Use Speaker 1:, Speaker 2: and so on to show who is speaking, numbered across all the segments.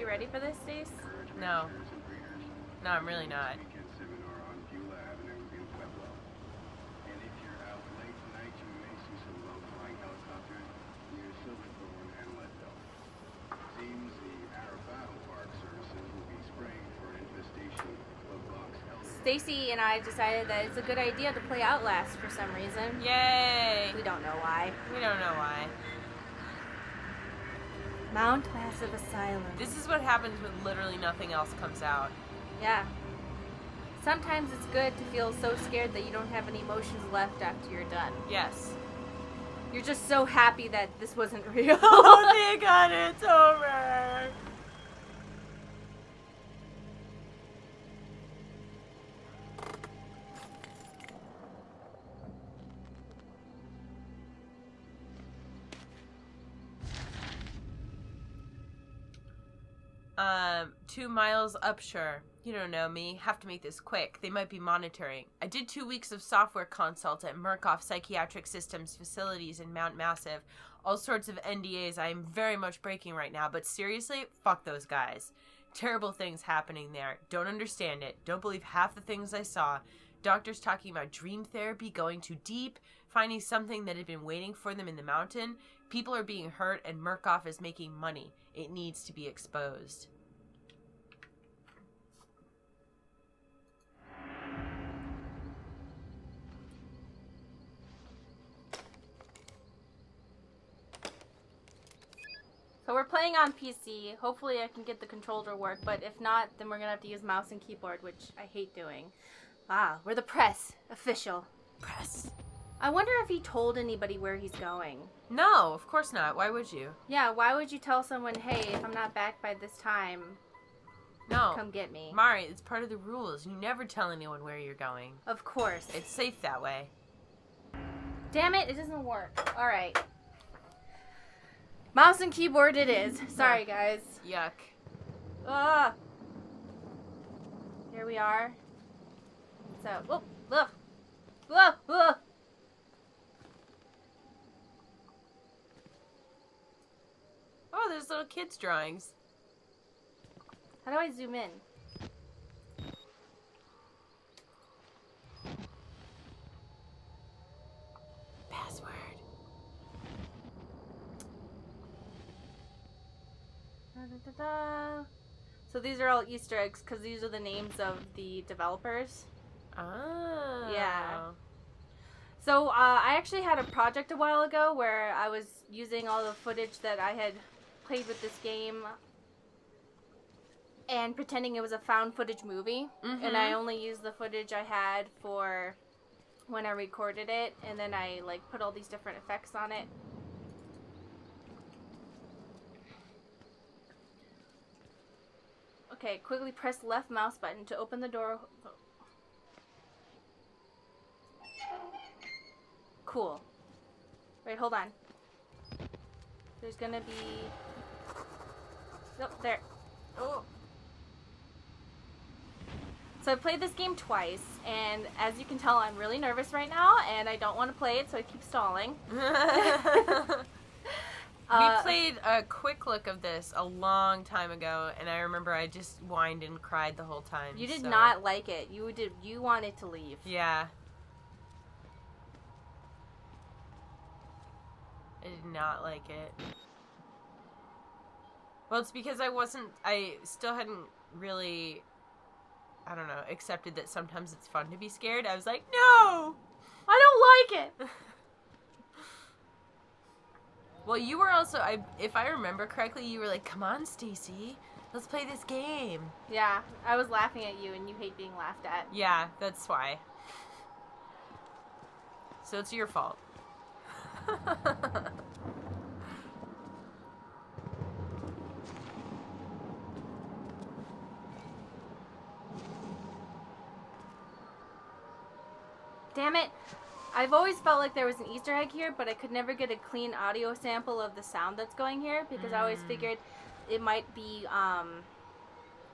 Speaker 1: ready for this, Stace?
Speaker 2: No. No, I'm really not.
Speaker 1: Stacy and I decided that it's a good idea to play Outlast for some reason.
Speaker 2: Yay!
Speaker 1: We don't know why.
Speaker 2: We don't know why.
Speaker 1: Mount Massive Asylum.
Speaker 2: This is what happens when literally nothing else comes out.
Speaker 1: Yeah. Sometimes it's good to feel so scared that you don't have any emotions left after you're done.
Speaker 2: Yes.
Speaker 1: You're just so happy that this wasn't real.
Speaker 2: Oh, thank God it's over. To Miles Upshur. You don't know me. Have to make this quick. They might be monitoring. I did 2 weeks of software consult at Murkoff Psychiatric Systems facilities in Mount Massive. All sorts of NDAs I am very much breaking right now, but seriously, fuck those guys. Terrible things happening there. Don't understand it. Don't believe half the things I saw. Doctors talking about dream therapy, going too deep, finding something that had been waiting for them in the mountain. People are being hurt and Murkoff is making money. It needs to be exposed.
Speaker 1: So we're playing on PC. Hopefully I can get the controller to work, but if not, then we're going to have to use mouse and keyboard, which I hate doing. Ah, we're the press. Official.
Speaker 2: Press.
Speaker 1: I wonder if he told anybody where he's going.
Speaker 2: No, of course not. Why would you?
Speaker 1: Yeah, why would you tell someone, hey, if I'm not back by this time,
Speaker 2: no,
Speaker 1: come get me?
Speaker 2: Mari, it's part of the rules. You never tell anyone where you're going.
Speaker 1: Of course.
Speaker 2: It's safe that way.
Speaker 1: Damn it, it doesn't work. Alright. Mouse and keyboard it is. Sorry, guys.
Speaker 2: Yuck.
Speaker 1: Ugh. Here we are. So, whoop, ugh. Ugh, ugh.
Speaker 2: Oh, there's little kids' drawings.
Speaker 1: How do I zoom in?
Speaker 2: Password.
Speaker 1: Da-da-da-da. So these are all Easter eggs because these are the names of the developers.
Speaker 2: Oh.
Speaker 1: Yeah. So I actually had a project a while ago where I was using all the footage that I had played with this game and pretending it was a found footage movie.
Speaker 2: Mm-hmm.
Speaker 1: And I only used the footage I had for when I recorded it, and then I put all these different effects on it. Okay, quickly press left mouse button to open the door. Cool. Wait, hold on. There's gonna be... Nope, there. Oh. So I played this game twice, and as you can tell, I'm really nervous right now, and I don't want to play it, so I keep stalling.
Speaker 2: We played a quick look of this a long time ago, and I remember I just whined and cried the whole time.
Speaker 1: You did not like it. You wanted to leave.
Speaker 2: Yeah. I did not like it. Well, it's because I still hadn't really, I don't know, accepted that sometimes it's fun to be scared. I was like, no!
Speaker 1: I don't like it!
Speaker 2: Well, you were also, if I remember correctly, you were like, come on, Stacy, let's play this game.
Speaker 1: Yeah, I was laughing at you, and you hate being laughed at.
Speaker 2: Yeah, that's why. So it's your fault.
Speaker 1: Damn it. I've always felt like there was an Easter egg here, but I could never get a clean audio sample of the sound that's going here, because I always figured it might be,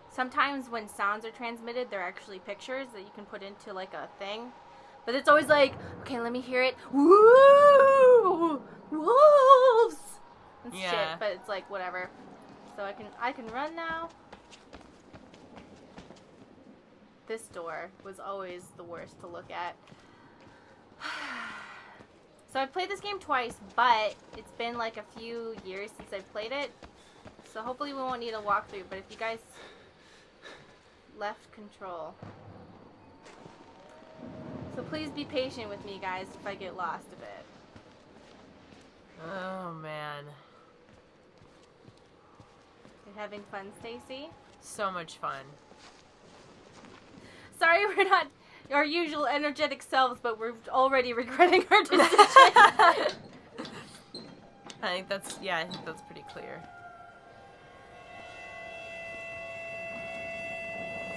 Speaker 1: sometimes when sounds are transmitted, they're actually pictures that you can put into, a thing. But it's always like, okay, let me hear it. Woo! Wolves! And shit, but it's like, whatever. So I can run now. This door was always the worst to look at. So I've played this game twice, but it's been like a few years since I've played it. So hopefully we won't need a walkthrough, but if you guys left control. So please be patient with me, guys, if I get lost a bit.
Speaker 2: Oh, man.
Speaker 1: You're having fun, Stacy?
Speaker 2: So much fun.
Speaker 1: Sorry we're not our usual energetic selves, but we're already regretting our decision.
Speaker 2: I think that's pretty clear.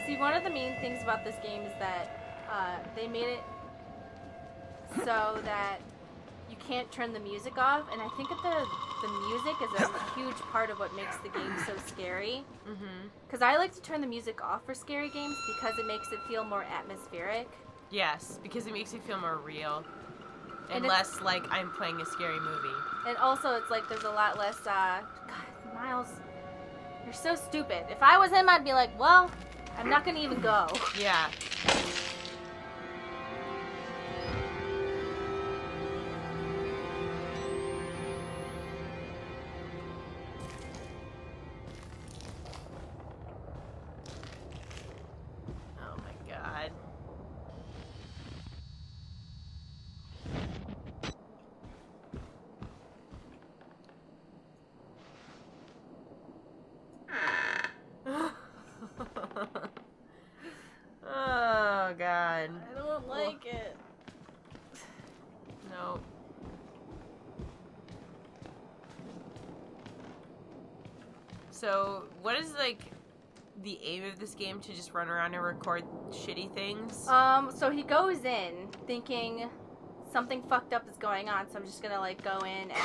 Speaker 1: See, one of the main things about this game is that they made it so that you can't turn the music off, and I think that the music is a huge part of what makes the game so scary. Because I like to turn the music off for scary games because it makes it feel more atmospheric.
Speaker 2: Yes, because it makes it feel more real. And less like I'm playing a scary movie.
Speaker 1: And also, it's like there's a lot less, God, Miles, you're so stupid. If I was him, I'd be like, well, I'm not going to even go.
Speaker 2: Yeah. Oh my god. Oh god.
Speaker 1: I don't like it.
Speaker 2: No. So, what is like the aim of this game? To just run around and record shitty things?
Speaker 1: So he goes in thinking something fucked up is going on, so I'm just gonna like go in and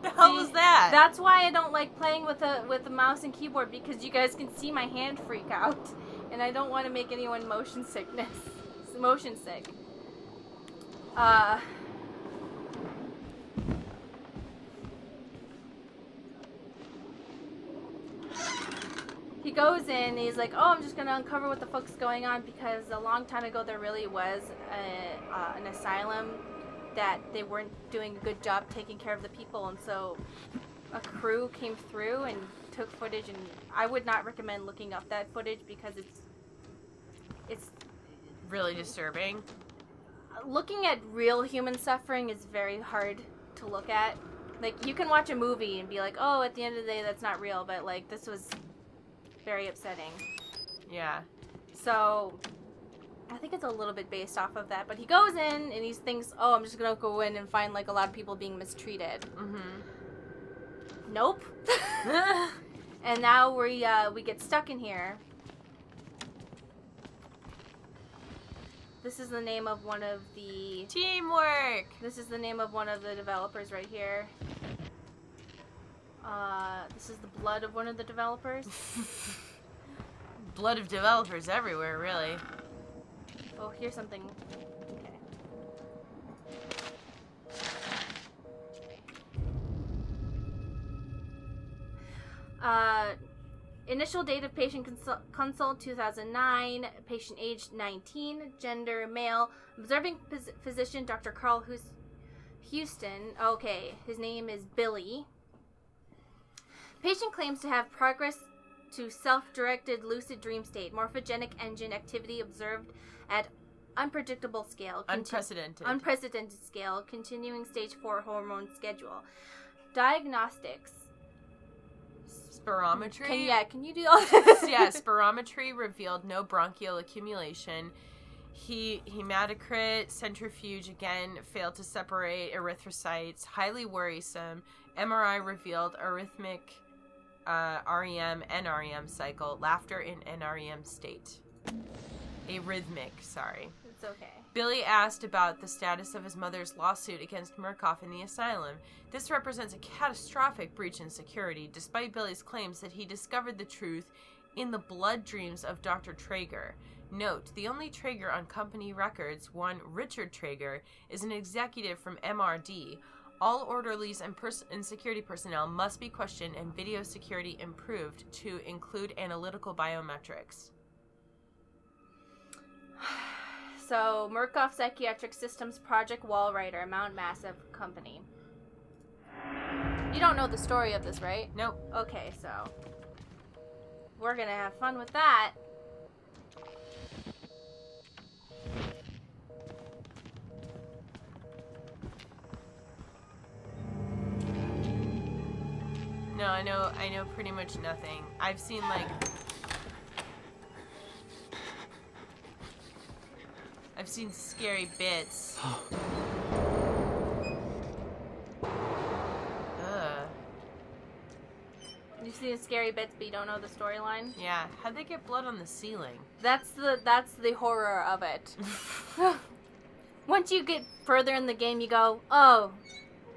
Speaker 2: the hell was that?
Speaker 1: That's why I don't like playing with a mouse and keyboard, because you guys can see my hand freak out, and I don't want to make anyone motion sick. He goes in and he's like, oh, I'm just gonna uncover what the fuck's going on, because a long time ago there really was an asylum that they weren't doing a good job taking care of the people, and so a crew came through and took footage, and I would not recommend looking up that footage because it's
Speaker 2: really disturbing.
Speaker 1: Looking at real human suffering is very hard to look at. Like, you can watch a movie and be like, oh, at the end of the day that's not real, but like this was very upsetting.
Speaker 2: Yeah.
Speaker 1: So I think it's a little bit based off of that, but he goes in and he thinks, oh, I'm just gonna go in and find like a lot of people being mistreated. Nope. And now we get stuck in here. This is the name of one of the...
Speaker 2: Teamwork!
Speaker 1: This is the name of one of the developers right here. This is the blood of one of the developers.
Speaker 2: Blood of developers everywhere, really.
Speaker 1: Oh, here's something. Okay. Initial date of patient consult 2009. Patient age 19. Gender male. Observing physician Dr. Carl Houston. Okay, his name is Billy. Patient claims to have progress to self-directed lucid dream state. Morphogenic engine activity observed at unpredictable scale. Unprecedented scale. Continuing stage 4 hormone schedule. Diagnostics.
Speaker 2: Spirometry?
Speaker 1: Can you do all this?
Speaker 2: Yeah, spirometry revealed no bronchial accumulation. Hematocrit centrifuge again failed to separate erythrocytes. Highly worrisome. MRI revealed arrhythmic REM, NREM cycle. Laughter in NREM state. Arrhythmic, sorry.
Speaker 1: It's okay.
Speaker 2: Billy asked about the status of his mother's lawsuit against Murkoff in the asylum. This represents a catastrophic breach in security, despite Billy's claims that he discovered the truth in the blood dreams of Dr. Traeger. Note, the only Traeger on company records, one Richard Traeger, is an executive from MRD. All orderlies and security personnel must be questioned and video security improved to include analytical biometrics.
Speaker 1: So, Murkoff Psychiatric Systems Project Wallrider, Mount Massive Company. You don't know the story of this, right?
Speaker 2: Nope.
Speaker 1: Okay, so we're gonna have fun with that.
Speaker 2: No, I know pretty much nothing. I've seen scary bits.
Speaker 1: You've seen scary bits, but you don't know the storyline?
Speaker 2: Yeah. How'd they get blood on the ceiling?
Speaker 1: That's the horror of it. Once you get further in the game, you go, oh,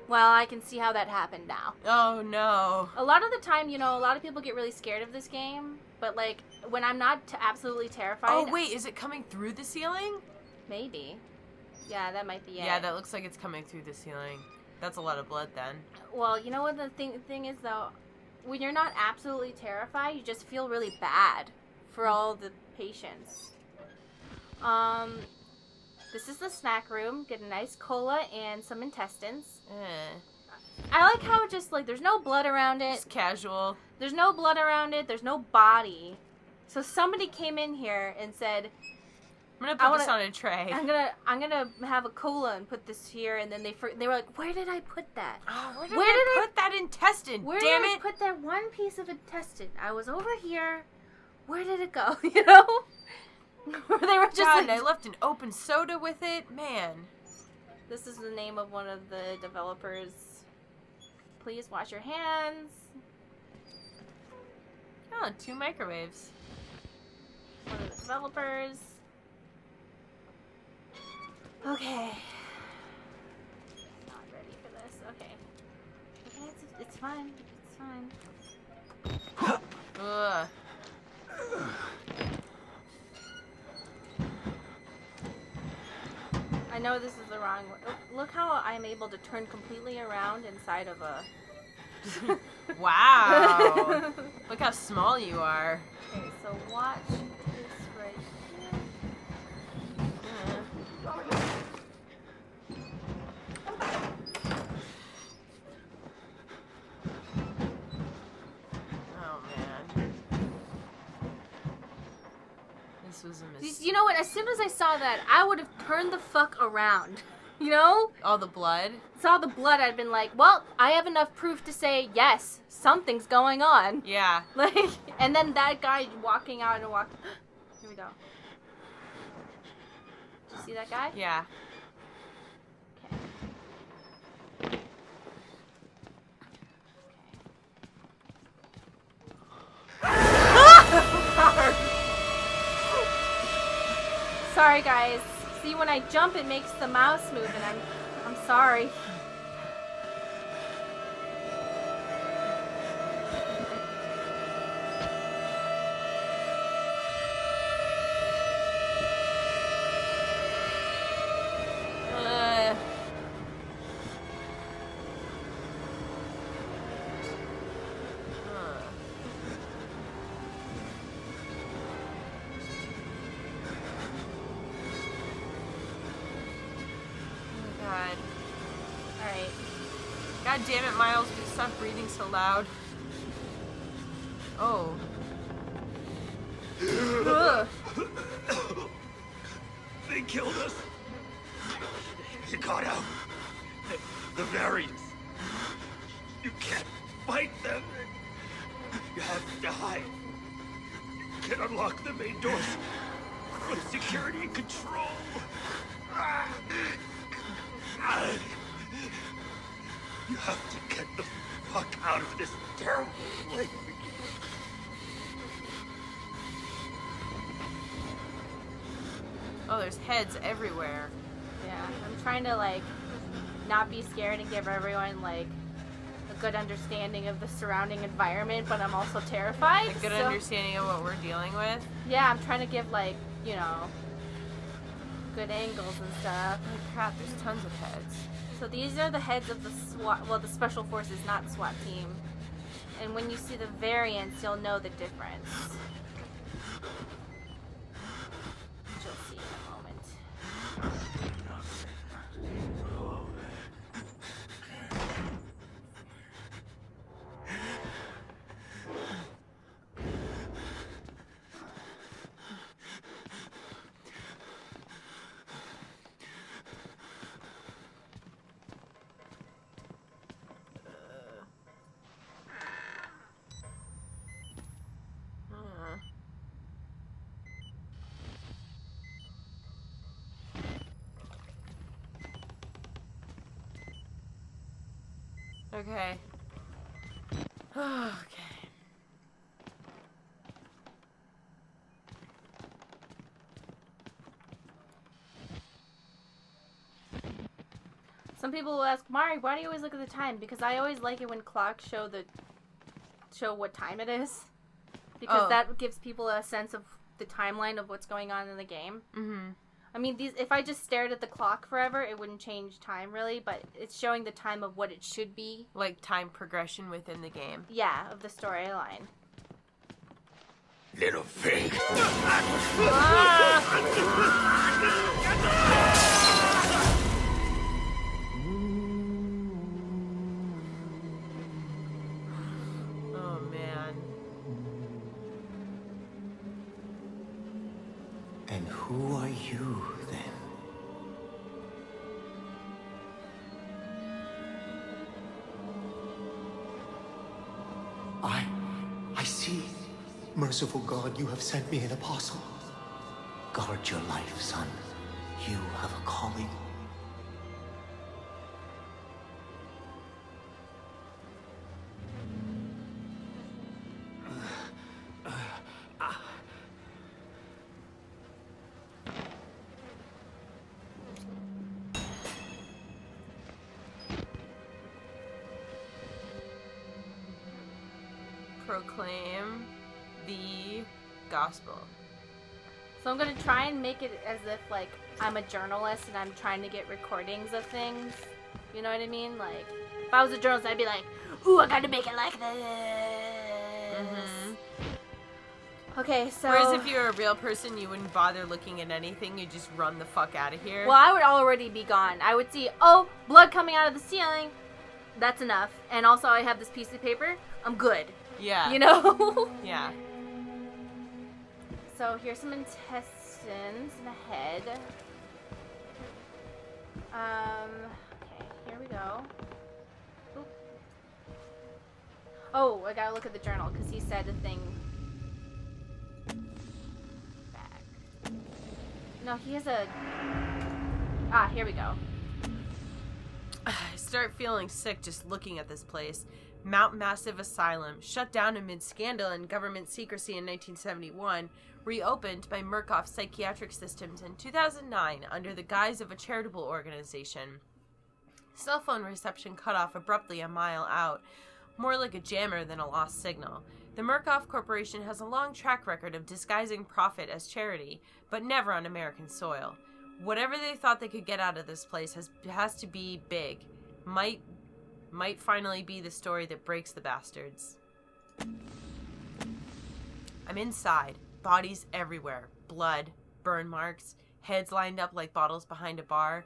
Speaker 1: well, I can see how that happened now.
Speaker 2: Oh, no.
Speaker 1: A lot of the time, a lot of people get really scared of this game, but, like, when I'm not absolutely terrified...
Speaker 2: Oh, wait, is it coming through the ceiling?
Speaker 1: Maybe. Yeah, that might be it.
Speaker 2: Yeah, that looks like it's coming through the ceiling. That's a lot of blood, then. Well,
Speaker 1: you know what the thing is, though? When you're not absolutely terrified, you just feel really bad for all the patients. This is the snack room. Get a nice cola and some intestines. I like how it just, like, there's no blood around it.
Speaker 2: It's casual.
Speaker 1: There's no blood around it. There's no body. So somebody came in here and said,
Speaker 2: I'm gonna put this on a tray.
Speaker 1: I'm gonna have a cola and put this here, and then they were like, where did I put that?
Speaker 2: Oh, where did I put that intestine?
Speaker 1: Where
Speaker 2: Damn
Speaker 1: did
Speaker 2: it!
Speaker 1: I put that one piece of intestine? I was over here. Where did it go? You know? They were just
Speaker 2: God,
Speaker 1: like,
Speaker 2: I left an open soda with it. Man.
Speaker 1: This is the name of one of the developers. Please wash your hands.
Speaker 2: Oh, 2 microwaves.
Speaker 1: One of the developers. Okay. Not ready for this. Okay. Okay, it's fine. It's fine.
Speaker 2: Ugh.
Speaker 1: I know this is the wrong way. Look how I'm able to turn completely around inside of a...
Speaker 2: Wow. Look how small you are.
Speaker 1: Okay, so watch this right here.
Speaker 2: Oh, man. This was a mistake.
Speaker 1: You know what? As soon as I saw that, I would have turned the fuck around. You know?
Speaker 2: All the blood?
Speaker 1: Saw the blood, I'd been like, well, I have enough proof to say, yes, something's going on.
Speaker 2: Yeah.
Speaker 1: Like, and then that guy walking out and walking... Here we go. Did you see that guy?
Speaker 2: Yeah.
Speaker 1: Sorry, guys. See, when I jump, it makes the mouse move, and I'm sorry.
Speaker 2: God damn it, Miles, will you stop breathing so loud? Oh.
Speaker 3: They killed us. You got out. The variants. You can't fight them. You have to hide. You can unlock the main doors for security and control. You have to get the fuck out of this terrible place.
Speaker 2: Oh, there's heads everywhere.
Speaker 1: Yeah, I'm trying to, like, not be scared and give everyone, like, a good understanding of the surrounding environment, but I'm also terrified.
Speaker 2: A good understanding of what we're dealing with?
Speaker 1: Yeah, I'm trying to give, like, you know, good angles and stuff.
Speaker 2: Holy crap, there's tons of heads.
Speaker 1: So these are the heads of the SWAT, well, the Special Forces, not SWAT team. And when you see the variants, you'll know the difference. Which you'll see in a moment.
Speaker 2: Okay. Okay.
Speaker 1: Some people will ask, Mari, why do you always look at the time? Because I always like it when clocks show what time it is. Because that gives people a sense of the timeline of what's going on in the game.
Speaker 2: Mm-hmm.
Speaker 1: I mean, if I just stared at the clock forever, it wouldn't change time, really, but it's showing the time of what it should be.
Speaker 2: Like time progression within the game.
Speaker 1: Yeah, of the storyline.
Speaker 3: Little pig.
Speaker 2: Oh, man.
Speaker 3: And who are you, then? I see. Merciful God, you have sent me an apostle. Guard your life, son. You have a calling.
Speaker 2: Proclaim the gospel.
Speaker 1: So I'm going to try and make it as if, like, I'm a journalist and I'm trying to get recordings of things. You know what I mean? Like, if I was a journalist, I'd be like, ooh, I got to make it like this.
Speaker 2: Mm-hmm.
Speaker 1: Okay, so...
Speaker 2: Whereas if you're a real person, you wouldn't bother looking at anything. You'd just run the fuck out of here.
Speaker 1: Well, I would already be gone. I would see, oh, blood coming out of the ceiling. That's enough. And also, I have this piece of paper. I'm good.
Speaker 2: Yeah.
Speaker 1: You know?
Speaker 2: Yeah.
Speaker 1: So here's some intestines in the head. Okay, here we go. Oop. Oh, I gotta look at the journal because he said a thing. Back. No, he has a... Ah, here we go.
Speaker 2: I start feeling sick just looking at this place. Mount Massive Asylum, shut down amid scandal and government secrecy in 1971, reopened by Murkoff Psychiatric Systems in 2009 under the guise of a charitable organization. Cell phone reception cut off abruptly a mile out, more like a jammer than a lost signal. The Murkoff Corporation has a long track record of disguising profit as charity, but never on American soil. Whatever they thought they could get out of this place has to be big. Might finally be the story that breaks the bastards. I'm inside. Bodies everywhere. Blood. Burn marks. Heads lined up like bottles behind a bar.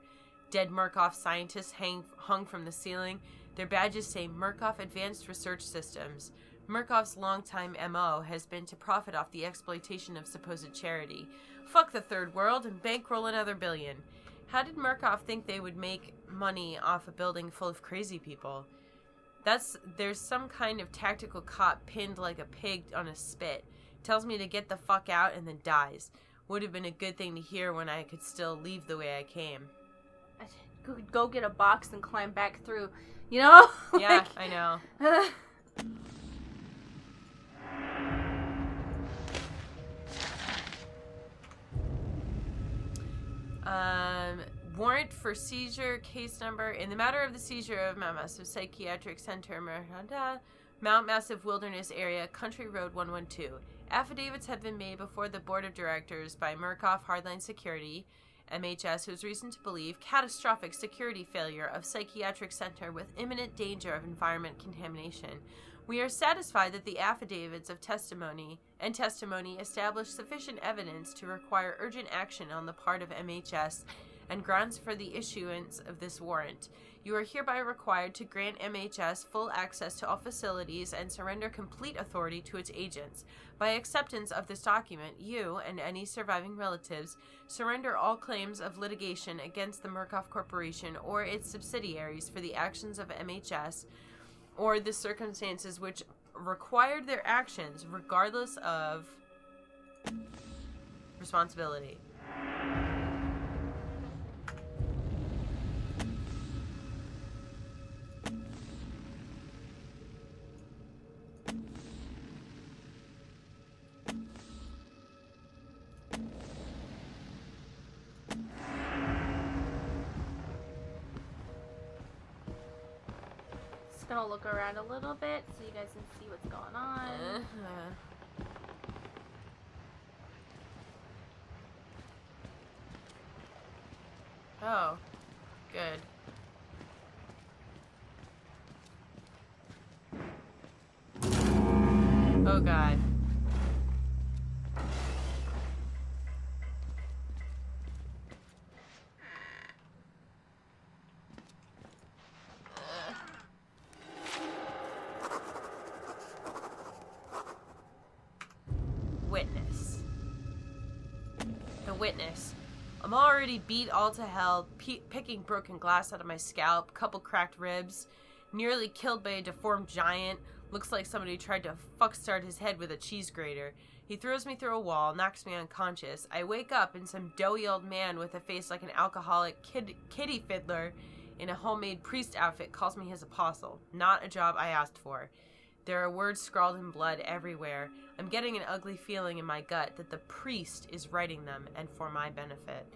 Speaker 2: Dead Murkoff scientists hung from the ceiling. Their badges say Murkoff Advanced Research Systems. Murkoff's longtime MO has been to profit off the exploitation of supposed charity. Fuck the third world and bankroll another billion. How did Murkoff think they would make money off a building full of crazy people? There's some kind of tactical cop pinned like a pig on a spit. Tells me to get the fuck out and then dies. Would have been a good thing to hear when I could still leave the way I came.
Speaker 1: I could go get a box and climb back through. You know?
Speaker 2: Yeah, I know. Warrant for seizure, case number. In the matter of the seizure of Mount Massive Psychiatric Center, Mount Massive Wilderness Area, Country Road 112. Affidavits have been made before the Board of Directors by Murkoff Hardline Security MHS has reason to believe catastrophic security failure of psychiatric center with imminent danger of environment contamination. We are satisfied that the affidavits of testimony establish sufficient evidence to require urgent action on the part of MHS and grounds for the issuance of this warrant. You are hereby required to grant MHS full access to all facilities and surrender complete authority to its agents. By acceptance of this document, you and any surviving relatives surrender all claims of litigation against the Murkoff Corporation or its subsidiaries for the actions of MHS or the circumstances which required their actions, regardless of responsibility.
Speaker 1: Just gonna look around a little bit so you guys can see what's going on.
Speaker 2: Oh, good. Oh, God. Witness. The witness. I'm already beat all to hell, picking broken glass out of my scalp, couple cracked ribs, nearly killed by a deformed giant. Looks like somebody tried to fuckstart his head with a cheese grater. He throws me through a wall, knocks me unconscious. I wake up and some doughy old man with a face like an alcoholic kitty fiddler in a homemade priest outfit calls me his apostle. Not a job I asked for. There are words scrawled in blood everywhere. I'm getting an ugly feeling in my gut that the priest is writing them and for my benefit.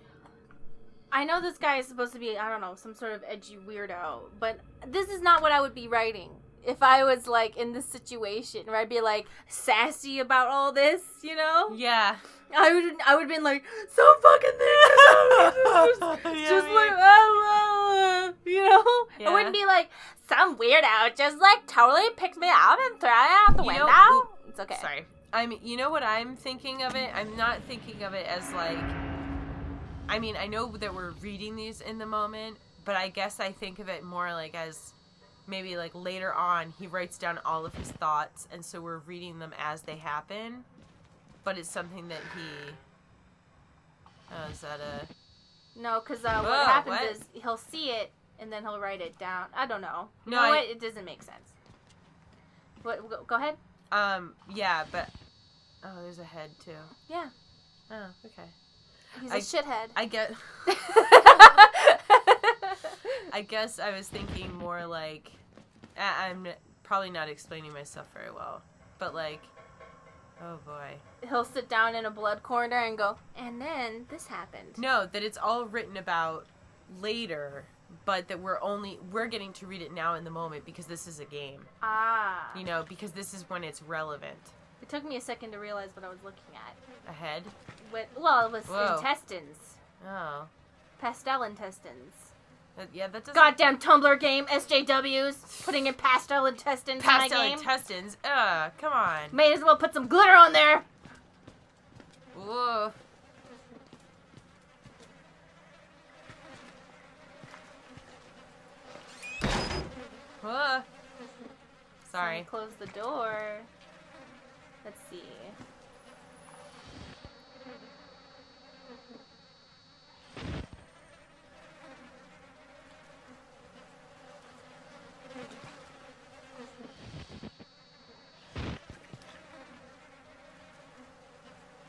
Speaker 1: I know this guy is supposed to be, I don't know, some sort of edgy weirdo, but this is not what I would be writing if I was, like, in this situation, where I'd be, like, sassy about all this, you know?
Speaker 2: Yeah.
Speaker 1: I would have been like, so fucking this! Just like, you know?
Speaker 2: Yeah.
Speaker 1: I wouldn't be like, some weirdo just, like, totally picked me up and threw it out the window. It's okay.
Speaker 2: Sorry. You know what I'm thinking of it? I'm not thinking of it as, like... I mean, I know that we're reading these in the moment, but I guess I think of it more like as maybe like later on he writes down all of his thoughts, and so we're reading them as they happen, but it's something that he... Oh, is that a...
Speaker 1: No, because what happens is he'll see it, and then he'll write it down. I don't know.
Speaker 2: No,
Speaker 1: you know what? It doesn't make sense. What? Go ahead.
Speaker 2: Yeah, but... Oh, there's a head, too.
Speaker 1: Yeah.
Speaker 2: Oh, okay.
Speaker 1: He's a shithead.
Speaker 2: I guess I was thinking more like... I'm probably not explaining myself very well, but like... Oh, boy.
Speaker 1: He'll sit down in a blood corner and go, and then this happened.
Speaker 2: No, that it's all written about later, but that we're getting to read it now in the moment because this is a game.
Speaker 1: Ah.
Speaker 2: You know, because this is when it's relevant.
Speaker 1: It took me a second to realize what I was looking at.
Speaker 2: A head?
Speaker 1: It was
Speaker 2: Whoa.
Speaker 1: intestines.
Speaker 2: Oh.
Speaker 1: Pastel intestines.
Speaker 2: Yeah, that doesn't...
Speaker 1: Goddamn Tumblr game, SJWs, putting in pastel intestines in my game.
Speaker 2: Pastel intestines? Come on.
Speaker 1: May as well put some glitter on there.
Speaker 2: Whoa. Whoa. Sorry.
Speaker 1: Close the door. Let's see.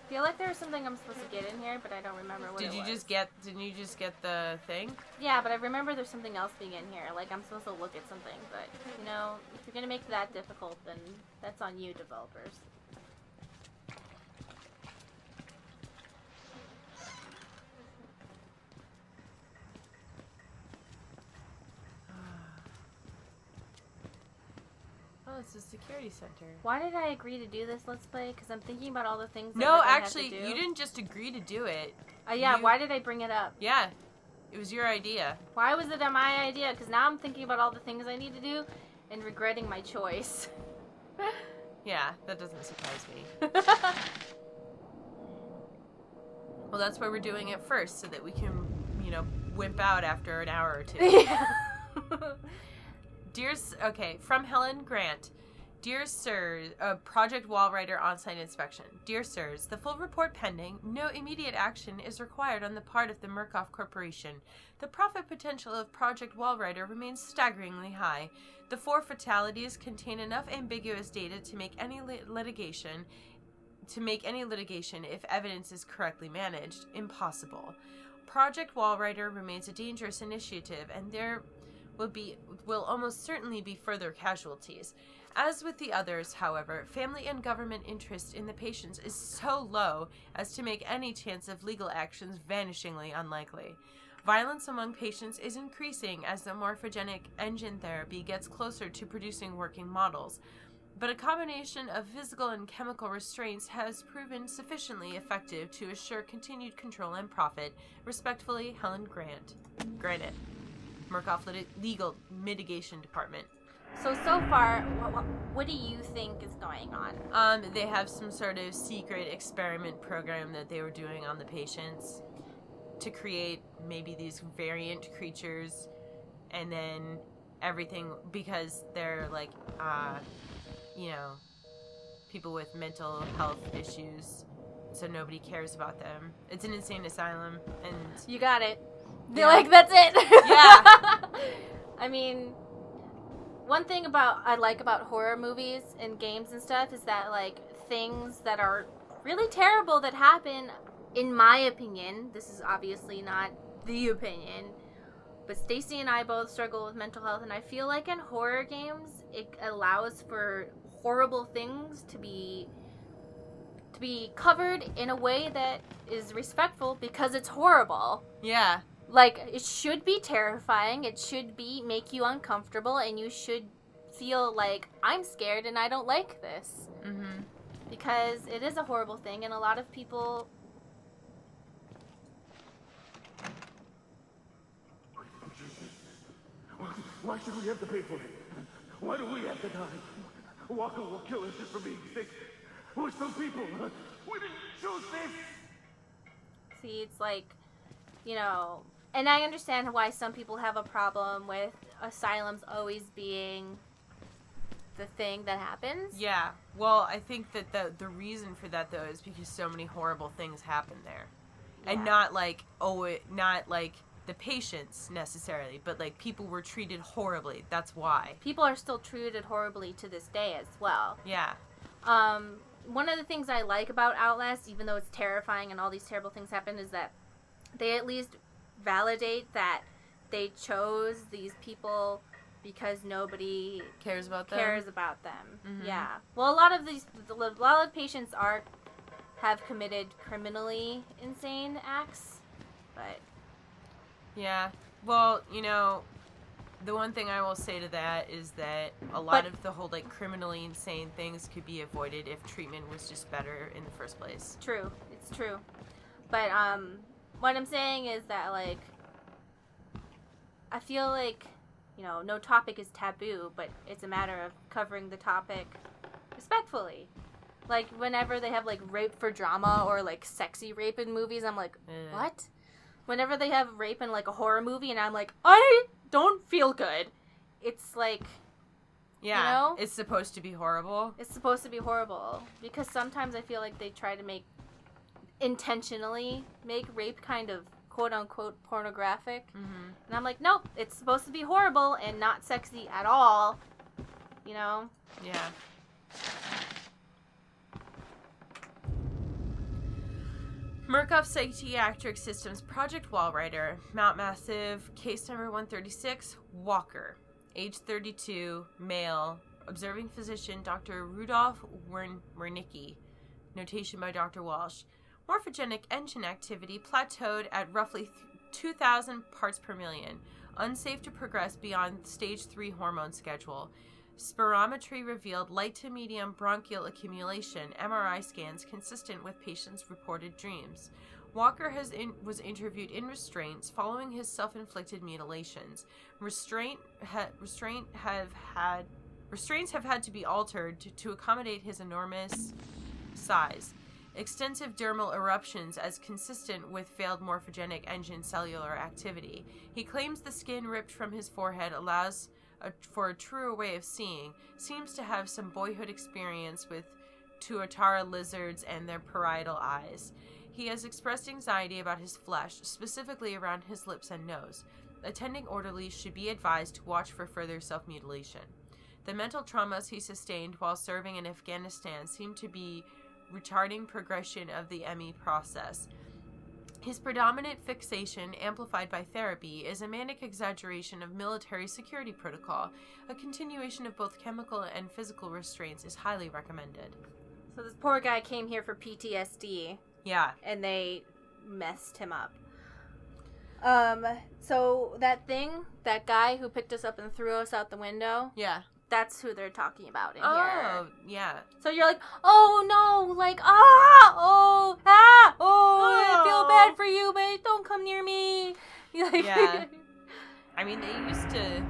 Speaker 1: I feel like there's something I'm supposed to get in here, but I don't remember what it was.
Speaker 2: Didn't you just get the thing?
Speaker 1: Yeah, but I remember there's something else being in here. Like, I'm supposed to look at something, but, you know, if you're gonna make it that difficult, then that's on you, developers.
Speaker 2: Oh, it's a security center.
Speaker 1: Why did I agree to do this Let's Play? Because I'm thinking about all the things that
Speaker 2: No,
Speaker 1: I have
Speaker 2: actually,
Speaker 1: to do.
Speaker 2: you didn't just agree to do it.
Speaker 1: Why did I bring it up?
Speaker 2: Yeah, it was your idea.
Speaker 1: Why was it my idea? Because now I'm thinking about all the things I need to do and regretting my choice.
Speaker 2: Yeah, that doesn't surprise me. Well, that's why we're doing it first, so that we can, wimp out after an hour or two.
Speaker 1: Yeah.
Speaker 2: From Helen Grant. Dear Sirs, Project Wallrider on-site inspection. Dear Sirs, the full report pending. No immediate action is required on the part of the Murkoff Corporation. The profit potential of Project Wallrider remains staggeringly high. The 4 fatalities contain enough ambiguous data to make any litigation if evidence is correctly managed impossible. Project Wallrider remains a dangerous initiative, and there will almost certainly be further casualties. As with the others, however, family and government interest in the patients is so low as to make any chance of legal actions vanishingly unlikely. Violence among patients is increasing as the morphogenic engine therapy gets closer to producing working models, but a combination of physical and chemical restraints has proven sufficiently effective to assure continued control and profit. Respectfully, Helen Grant. Granted. Murkoff Legal Mitigation Department.
Speaker 1: So far, what do you think is going on?
Speaker 2: They have some sort of secret experiment program that they were doing on the patients to create maybe these variant creatures, and then everything, because they're like, people with mental health issues, so nobody cares about them. It's an insane asylum, and...
Speaker 1: You got it.
Speaker 2: Yeah.
Speaker 1: That's it.
Speaker 2: Yeah.
Speaker 1: I mean, one thing I like about horror movies and games and stuff is that, like, things that are really terrible that happen, in my opinion, this is obviously not the opinion, but Stacy and I both struggle with mental health, and I feel like in horror games, it allows for horrible things to be covered in a way that is respectful because it's horrible.
Speaker 2: Yeah.
Speaker 1: Like, it should be terrifying, it should make you uncomfortable, and you should feel like, I'm scared and I don't like this.
Speaker 2: Mm-hmm.
Speaker 1: Because it is a horrible thing, and a lot of people...
Speaker 3: Why should we have to pay for it? Why do we have to die? Walker will kill us just for being sick. We're still people. We didn't choose this.
Speaker 1: See, it's like, and I understand why some people have a problem with asylums always being the thing that happens.
Speaker 2: Yeah. Well, I think that the reason for that, though, is because so many horrible things happen there. Yeah. And not like the patients necessarily, but like people were treated horribly. That's why.
Speaker 1: People are still treated horribly to this day as well.
Speaker 2: Yeah.
Speaker 1: One of the things I like about Outlast, even though it's terrifying and all these terrible things happen, is that they at least validate that they chose these people because nobody
Speaker 2: cares about them.
Speaker 1: Mm-hmm. Yeah. Well, a lot of patients have committed criminally insane acts, but
Speaker 2: yeah. Well, the one thing I will say to that is that a lot of the whole, like, criminally insane things could be avoided if treatment was just better in the first place.
Speaker 1: True. It's true. But, what I'm saying is that, like, I feel like, no topic is taboo, but it's a matter of covering the topic respectfully. Like, whenever they have, like, rape for drama or, like, sexy rape in movies, I'm like, what? Whenever they have rape in, like, a horror movie, and I'm like, I don't feel good. It's like,
Speaker 2: yeah, it's supposed to be horrible.
Speaker 1: It's supposed to be horrible. Because sometimes I feel like they try to intentionally make rape kind of quote-unquote pornographic. Mm-hmm. And I'm like, nope, it's supposed to be horrible and not sexy at all. Yeah.
Speaker 2: Murkoff Psychiatric Systems Project Wallrider, Mount Massive, case number 136, Walker, age 32, male, observing physician Dr. Rudolph Wernicke, notation by Dr. Walsh. Morphogenic engine activity plateaued at roughly 2,000 parts per million, unsafe to progress beyond stage 3 hormone schedule. Spirometry revealed light to medium bronchial accumulation, MRI scans consistent with patients' reported dreams. Walker was interviewed in restraints following his self-inflicted mutilations. Restraints have had to be altered to accommodate his enormous size. Extensive dermal eruptions as consistent with failed morphogenic engine cellular activity. He claims the skin ripped from his forehead allows for a truer way of seeing. Seems to have some boyhood experience with tuatara lizards and their parietal eyes. He has expressed anxiety about his flesh, specifically around his lips and nose. Attending orderlies should be advised to watch for further self-mutilation. The mental traumas he sustained while serving in Afghanistan seem to be retarding progression of the ME process. His predominant fixation, amplified by therapy, is a manic exaggeration of military security protocol. A continuation of both chemical and physical restraints is highly recommended.
Speaker 1: So this poor guy came here for PTSD.
Speaker 2: Yeah.
Speaker 1: And they messed him up. So that guy who picked us up and threw us out the window.
Speaker 2: Yeah.
Speaker 1: That's who they're talking about in here.
Speaker 2: Oh, yeah.
Speaker 1: So you're like, oh no, like, I feel bad for you, but don't come near me.
Speaker 2: Yeah. I mean, they used to,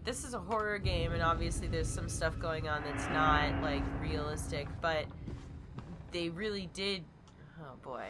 Speaker 2: this is a horror game, and obviously there's some stuff going on that's not, like, realistic, but they really did, oh boy.